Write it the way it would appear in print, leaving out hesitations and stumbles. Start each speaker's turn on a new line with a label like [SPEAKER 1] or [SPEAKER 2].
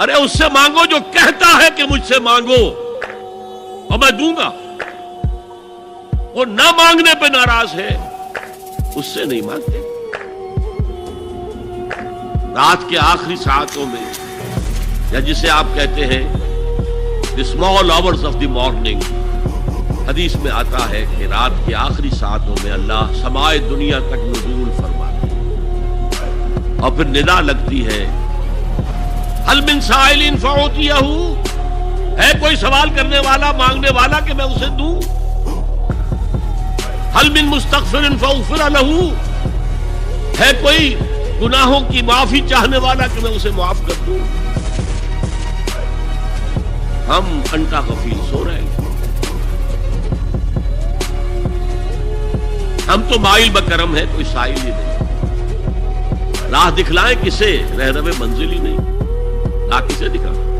[SPEAKER 1] ارے اس سے مانگو جو کہتا ہے کہ مجھ سے مانگو اور میں دوں گا. وہ نہ مانگنے پہ ناراض ہے اس سے نہیں مانگتے. رات کے آخری ساعتوں میں یا جسے آپ کہتے ہیں the small hours of the morning، حدیث میں آتا ہے کہ رات کے آخری ساعتوں میں اللہ سمائے دنیا تک نزول فرماتے ہیں اور پھر ندا لگتی ہے هل من سائل فأعطيه، ہے کوئی سوال کرنے والا مانگنے والا کہ میں اسے دوں. هل من مستغفر فاغفر له، ہے کوئی گناہوں کی معافی چاہنے والا کہ میں اسے معاف کر دوں. ہم انٹا غفیل سو رہے ہیں. ہم تو مائل بکرم ہے، کوئی سائل ہی نہیں. راہ دکھلائیں کسے، رہنم منزل ہی نہیں. راہ کسے دکھائیں؟